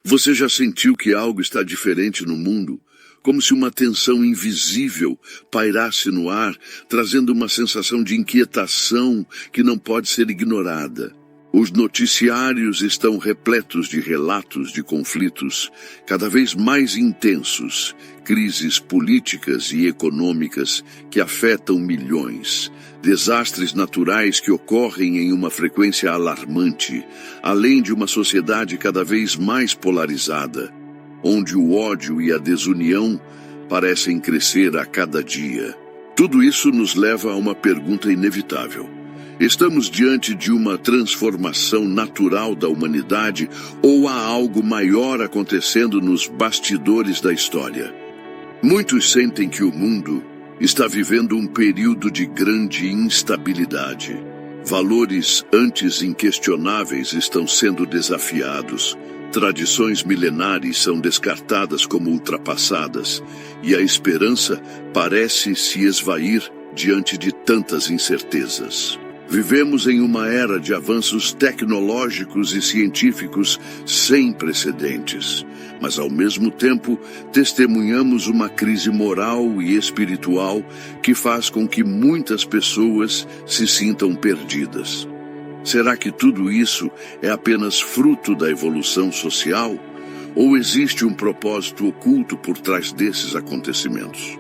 Você já sentiu que algo está diferente no mundo? Como se uma tensão invisível pairasse no ar, trazendo uma sensação de inquietação que não pode ser ignorada. Os noticiários estão repletos de relatos de conflitos cada vez mais intensos, crises políticas e econômicas que afetam milhões, desastres naturais que ocorrem em uma frequência alarmante, além de uma sociedade cada vez mais polarizada, onde o ódio e a desunião parecem crescer a cada dia. Tudo isso nos leva a uma pergunta inevitável. Estamos diante de uma transformação natural da humanidade ou há algo maior acontecendo nos bastidores da história? Muitos sentem que o mundo está vivendo um período de grande instabilidade. Valores antes inquestionáveis estão sendo desafiados, tradições milenares são descartadas como ultrapassadas e a esperança parece se esvair diante de tantas incertezas. Vivemos em uma era de avanços tecnológicos e científicos sem precedentes, mas ao mesmo tempo testemunhamos uma crise moral e espiritual que faz com que muitas pessoas se sintam perdidas. Será que tudo isso é apenas fruto da evolução social? Ou existe um propósito oculto por trás desses acontecimentos?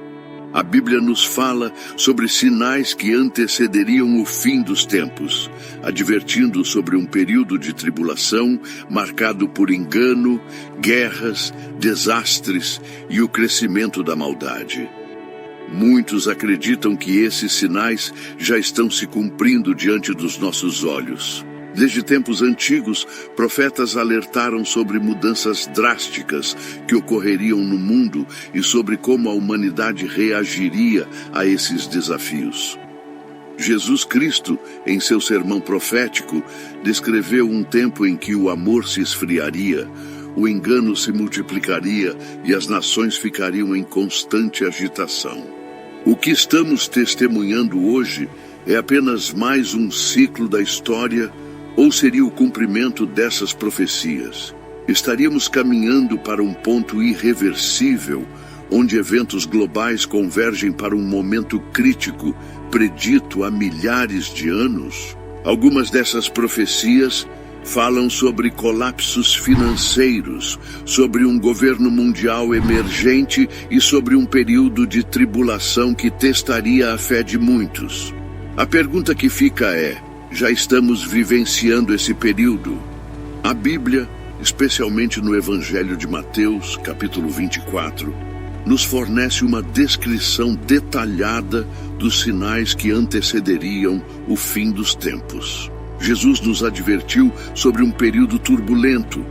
A Bíblia nos fala sobre sinais que antecederiam o fim dos tempos, advertindo sobre um período de tribulação marcado por engano, guerras, desastres e o crescimento da maldade. Muitos acreditam que esses sinais já estão se cumprindo diante dos nossos olhos. Desde tempos antigos, profetas alertaram sobre mudanças drásticas que ocorreriam no mundo e sobre como a humanidade reagiria a esses desafios. Jesus Cristo, em seu sermão profético, descreveu um tempo em que o amor se esfriaria, o engano se multiplicaria e as nações ficariam em constante agitação. O que estamos testemunhando hoje é apenas mais um ciclo da história ou seria o cumprimento dessas profecias? Estaríamos caminhando para um ponto irreversível, onde eventos globais convergem para um momento crítico, predito há milhares de anos? Algumas dessas profecias falam sobre colapsos financeiros, sobre um governo mundial emergente e sobre um período de tribulação que testaria a fé de muitos. A pergunta que fica é: já estamos vivenciando esse período? A Bíblia, especialmente no Evangelho de Mateus, capítulo 24, nos fornece uma descrição detalhada dos sinais que antecederiam o fim dos tempos. Jesus nos advertiu sobre um período turbulento,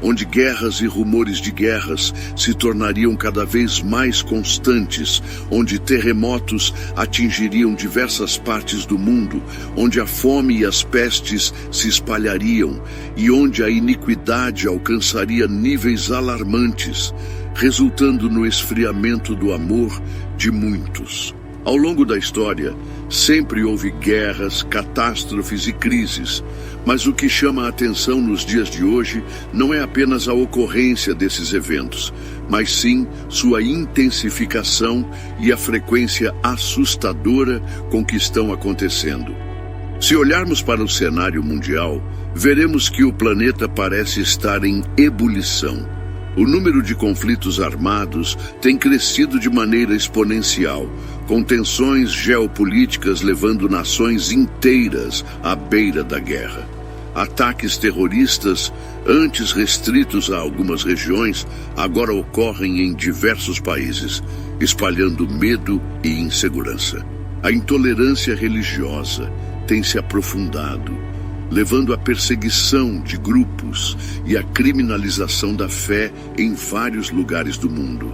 onde guerras e rumores de guerras se tornariam cada vez mais constantes, onde terremotos atingiriam diversas partes do mundo, onde a fome e as pestes se espalhariam e onde a iniquidade alcançaria níveis alarmantes, resultando no esfriamento do amor de muitos. Ao longo da história, sempre houve guerras, catástrofes e crises, mas o que chama a atenção nos dias de hoje não é apenas a ocorrência desses eventos, mas sim sua intensificação e a frequência assustadora com que estão acontecendo. Se olharmos para o cenário mundial, veremos que o planeta parece estar em ebulição. O número de conflitos armados tem crescido de maneira exponencial, com tensões geopolíticas levando nações inteiras à beira da guerra. Ataques terroristas, antes restritos a algumas regiões, agora ocorrem em diversos países, espalhando medo e insegurança. A intolerância religiosa tem se aprofundado, levando à perseguição de grupos e à criminalização da fé em vários lugares do mundo.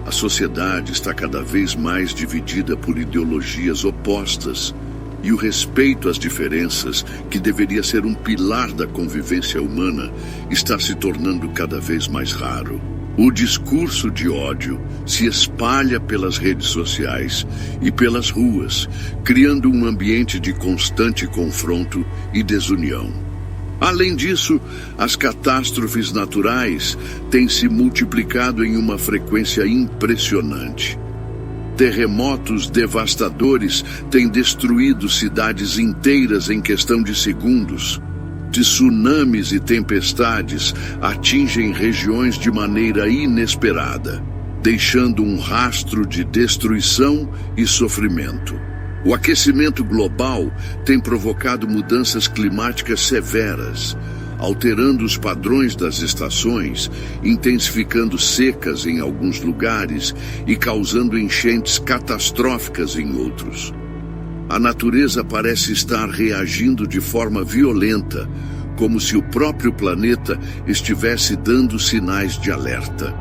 A sociedade está cada vez mais dividida por ideologias opostas e o respeito às diferenças, que deveria ser um pilar da convivência humana, está se tornando cada vez mais raro. O discurso de ódio se espalha pelas redes sociais e pelas ruas, criando um ambiente de constante confronto e desunião. Além disso, as catástrofes naturais têm se multiplicado em uma frequência impressionante. Terremotos devastadores têm destruído cidades inteiras em questão de segundos. Tsunamis e tempestades atingem regiões de maneira inesperada, deixando um rastro de destruição e sofrimento. O aquecimento global tem provocado mudanças climáticas severas, alterando os padrões das estações, intensificando secas em alguns lugares e causando enchentes catastróficas em outros. A natureza parece estar reagindo de forma violenta, como se o próprio planeta estivesse dando sinais de alerta.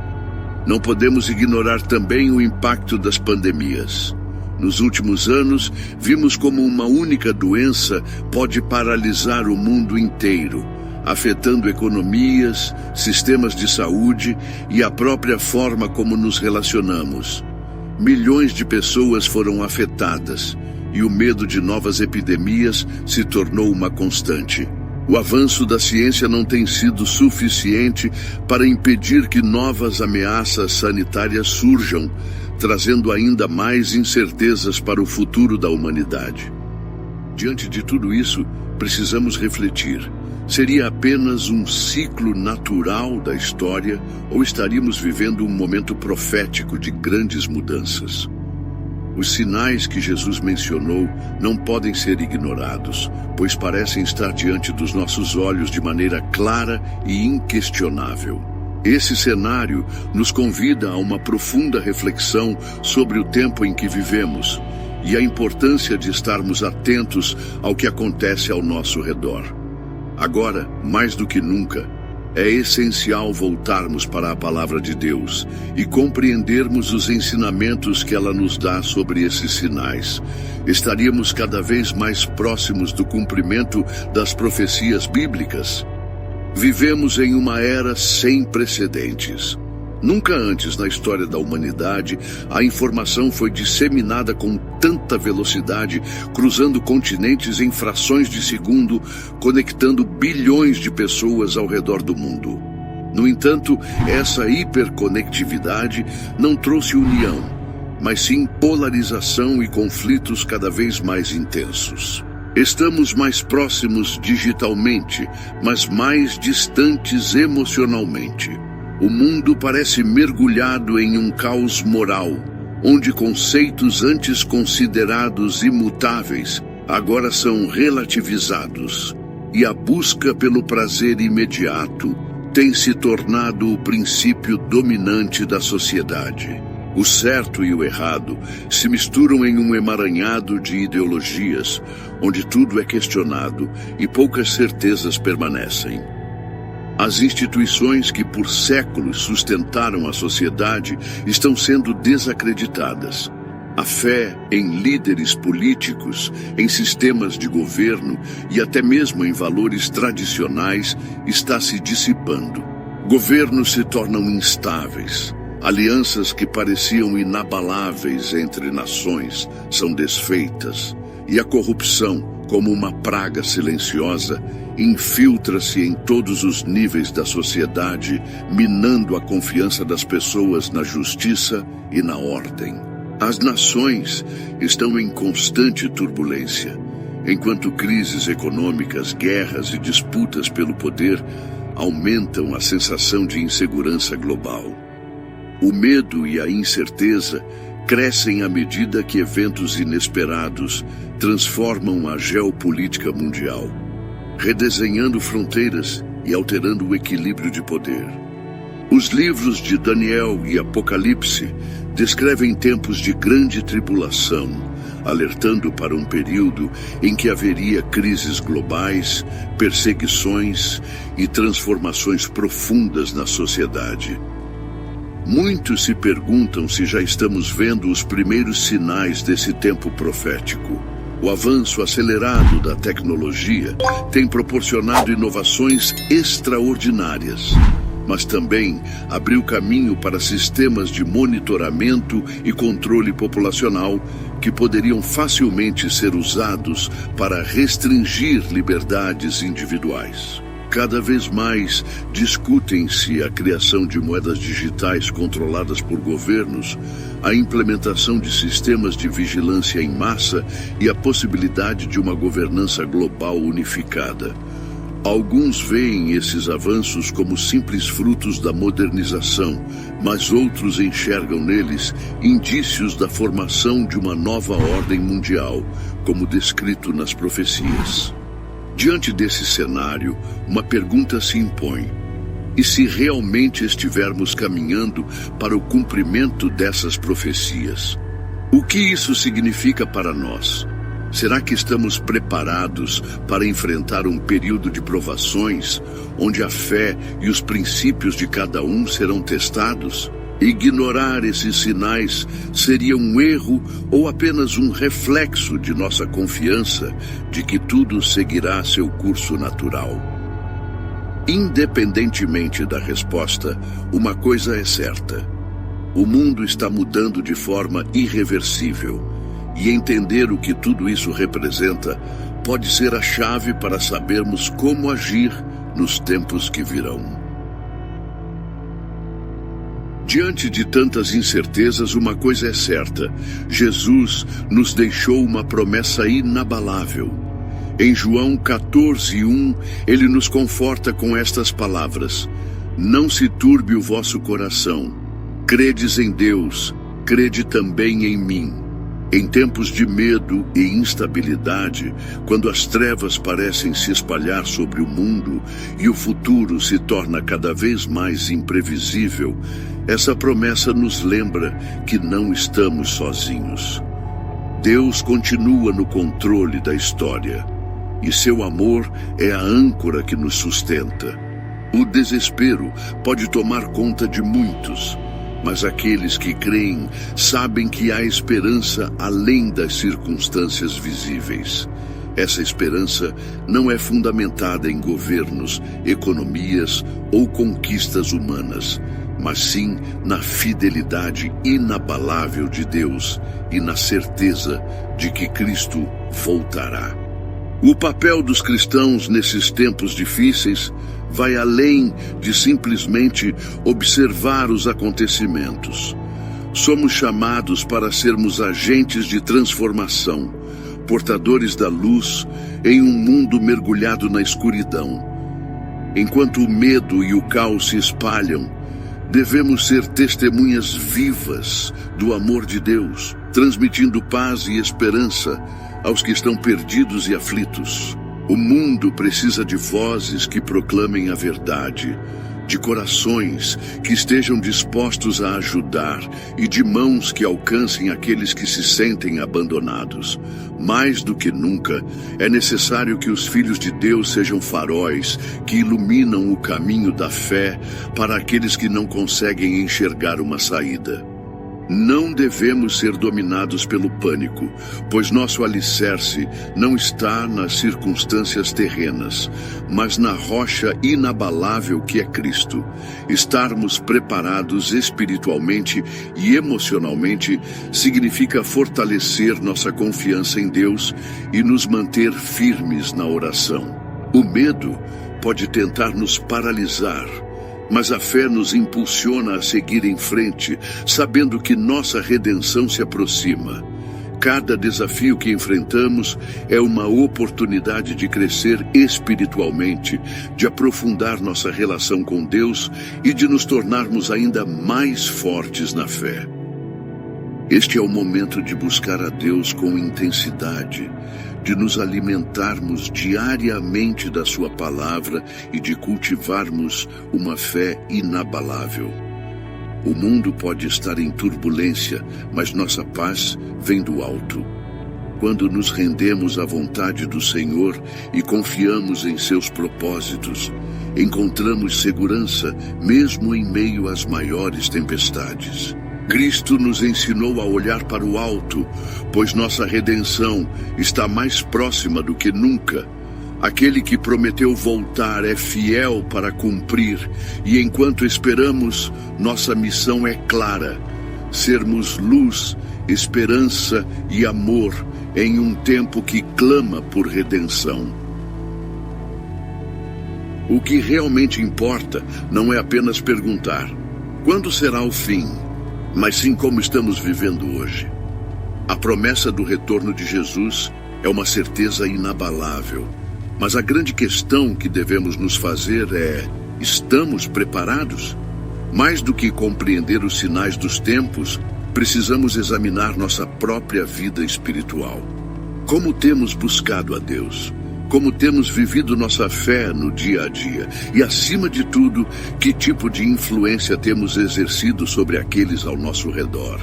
Não podemos ignorar também o impacto das pandemias. Nos últimos anos, vimos como uma única doença pode paralisar o mundo inteiro, afetando economias, sistemas de saúde e a própria forma como nos relacionamos. Milhões de pessoas foram afetadas e o medo de novas epidemias se tornou uma constante. O avanço da ciência não tem sido suficiente para impedir que novas ameaças sanitárias surjam, trazendo ainda mais incertezas para o futuro da humanidade. Diante de tudo isso, precisamos refletir. Seria apenas um ciclo natural da história ou estaríamos vivendo um momento profético de grandes mudanças? Os sinais que Jesus mencionou não podem ser ignorados, pois parecem estar diante dos nossos olhos de maneira clara e inquestionável. Esse cenário nos convida a uma profunda reflexão sobre o tempo em que vivemos e a importância de estarmos atentos ao que acontece ao nosso redor. Agora, mais do que nunca, é essencial voltarmos para a Palavra de Deus e compreendermos os ensinamentos que ela nos dá sobre esses sinais. Estaríamos cada vez mais próximos do cumprimento das profecias bíblicas. Vivemos em uma era sem precedentes. Nunca antes na história da humanidade a informação foi disseminada com tanta velocidade, cruzando continentes em frações de segundo, conectando bilhões de pessoas ao redor do mundo. No entanto, essa hiperconectividade não trouxe união, mas sim polarização e conflitos cada vez mais intensos. Estamos mais próximos digitalmente, mas mais distantes emocionalmente. O mundo parece mergulhado em um caos moral, onde conceitos antes considerados imutáveis agora são relativizados, e a busca pelo prazer imediato tem se tornado o princípio dominante da sociedade. O certo e o errado se misturam em um emaranhado de ideologias, onde tudo é questionado e poucas certezas permanecem. As instituições que por séculos sustentaram a sociedade estão sendo desacreditadas. A fé em líderes políticos, em sistemas de governo e até mesmo em valores tradicionais está se dissipando. Governos se tornam instáveis. Alianças que pareciam inabaláveis entre nações são desfeitas, e a corrupção, como uma praga silenciosa, infiltra-se em todos os níveis da sociedade, minando a confiança das pessoas na justiça e na ordem. As nações estão em constante turbulência, enquanto crises econômicas, guerras e disputas pelo poder aumentam a sensação de insegurança global. O medo e a incerteza crescem à medida que eventos inesperados transformam a geopolítica mundial, redesenhando fronteiras e alterando o equilíbrio de poder. Os livros de Daniel e Apocalipse descrevem tempos de grande tribulação, alertando para um período em que haveria crises globais, perseguições e transformações profundas na sociedade. Muitos se perguntam se já estamos vendo os primeiros sinais desse tempo profético. O avanço acelerado da tecnologia tem proporcionado inovações extraordinárias, mas também abriu caminho para sistemas de monitoramento e controle populacional que poderiam facilmente ser usados para restringir liberdades individuais. Cada vez mais discutem-se a criação de moedas digitais controladas por governos, a implementação de sistemas de vigilância em massa e a possibilidade de uma governança global unificada. Alguns veem esses avanços como simples frutos da modernização, mas outros enxergam neles indícios da formação de uma nova ordem mundial, como descrito nas profecias. Diante desse cenário, uma pergunta se impõe: e se realmente estivermos caminhando para o cumprimento dessas profecias? O que isso significa para nós? Será que estamos preparados para enfrentar um período de provações, onde a fé e os princípios de cada um serão testados? Ignorar esses sinais seria um erro ou apenas um reflexo de nossa confiança de que tudo seguirá seu curso natural? Independentemente da resposta, uma coisa é certa: o mundo está mudando de forma irreversível, e entender o que tudo isso representa pode ser a chave para sabermos como agir nos tempos que virão. Diante de tantas incertezas, uma coisa é certa: Jesus nos deixou uma promessa inabalável. Em João 14:1, ele nos conforta com estas palavras: não se turbe o vosso coração. Credes em Deus, crede também em mim. Em tempos de medo e instabilidade, quando as trevas parecem se espalhar sobre o mundo e o futuro se torna cada vez mais imprevisível, essa promessa nos lembra que não estamos sozinhos. Deus continua no controle da história, e seu amor é a âncora que nos sustenta. O desespero pode tomar conta de muitos, mas aqueles que creem sabem que há esperança além das circunstâncias visíveis. Essa esperança não é fundamentada em governos, economias ou conquistas humanas, mas sim na fidelidade inabalável de Deus e na certeza de que Cristo voltará. O papel dos cristãos nesses tempos difíceis vai além de simplesmente observar os acontecimentos. Somos chamados para sermos agentes de transformação, portadores da luz em um mundo mergulhado na escuridão. Enquanto o medo e o caos se espalham, devemos ser testemunhas vivas do amor de Deus, transmitindo paz e esperança aos que estão perdidos e aflitos. O mundo precisa de vozes que proclamem a verdade, de corações que estejam dispostos a ajudar e de mãos que alcancem aqueles que se sentem abandonados. Mais do que nunca, é necessário que os filhos de Deus sejam faróis que iluminam o caminho da fé para aqueles que não conseguem enxergar uma saída. Não devemos ser dominados pelo pânico, pois nosso alicerce não está nas circunstâncias terrenas, mas na rocha inabalável que é Cristo. Estarmos preparados espiritualmente e emocionalmente significa fortalecer nossa confiança em Deus e nos manter firmes na oração. O medo pode tentar nos paralisar, mas a fé nos impulsiona a seguir em frente, sabendo que nossa redenção se aproxima. Cada desafio que enfrentamos é uma oportunidade de crescer espiritualmente, de aprofundar nossa relação com Deus e de nos tornarmos ainda mais fortes na fé. Este é o momento de buscar a Deus com intensidade, de nos alimentarmos diariamente da sua palavra e de cultivarmos uma fé inabalável. O mundo pode estar em turbulência, mas nossa paz vem do alto. Quando nos rendemos à vontade do Senhor e confiamos em seus propósitos, encontramos segurança mesmo em meio às maiores tempestades. Cristo nos ensinou a olhar para o alto, pois nossa redenção está mais próxima do que nunca. Aquele que prometeu voltar é fiel para cumprir, e enquanto esperamos, nossa missão é clara: sermos luz, esperança e amor em um tempo que clama por redenção. O que realmente importa não é apenas perguntar quando será o fim, mas sim como estamos vivendo hoje. A promessa do retorno de Jesus é uma certeza inabalável. Mas a grande questão que devemos nos fazer é: estamos preparados? Mais do que compreender os sinais dos tempos, precisamos examinar nossa própria vida espiritual. Como temos buscado a Deus? Como temos vivido nossa fé no dia a dia? E, acima de tudo, que tipo de influência temos exercido sobre aqueles ao nosso redor?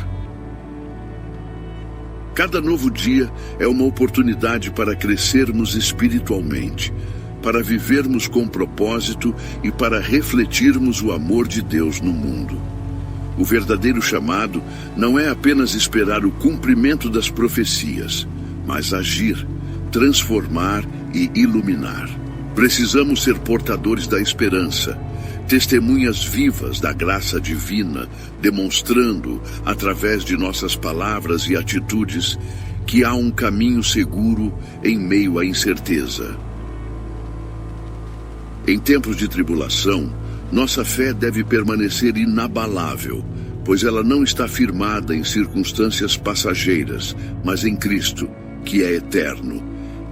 Cada novo dia é uma oportunidade para crescermos espiritualmente, para vivermos com propósito e para refletirmos o amor de Deus no mundo. O verdadeiro chamado não é apenas esperar o cumprimento das profecias, mas agir, transformar e iluminar. Precisamos ser portadores da esperança, testemunhas vivas da graça divina, demonstrando, através de nossas palavras e atitudes, que há um caminho seguro em meio à incerteza. Em tempos de tribulação, nossa fé deve permanecer inabalável, pois ela não está firmada em circunstâncias passageiras, mas em Cristo, que é eterno.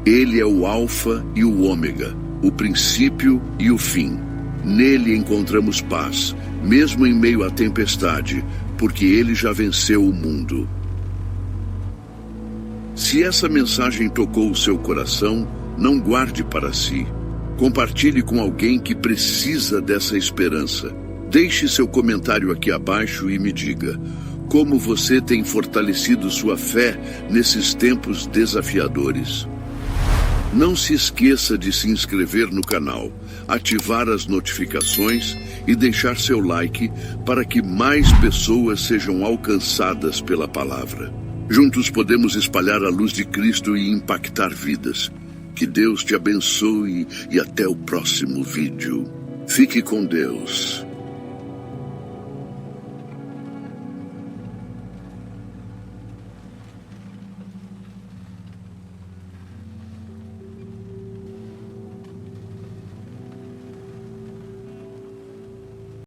Ele é o Alfa e o Ômega, o princípio e o fim. Nele encontramos paz, mesmo em meio à tempestade, porque ele já venceu o mundo. Se essa mensagem tocou o seu coração, não guarde para si. Compartilhe com alguém que precisa dessa esperança. Deixe seu comentário aqui abaixo e me diga como você tem fortalecido sua fé nesses tempos desafiadores. Não se esqueça de se inscrever no canal, ativar as notificações e deixar seu like para que mais pessoas sejam alcançadas pela palavra. Juntos podemos espalhar a luz de Cristo e impactar vidas. Que Deus te abençoe e até o próximo vídeo. Fique com Deus.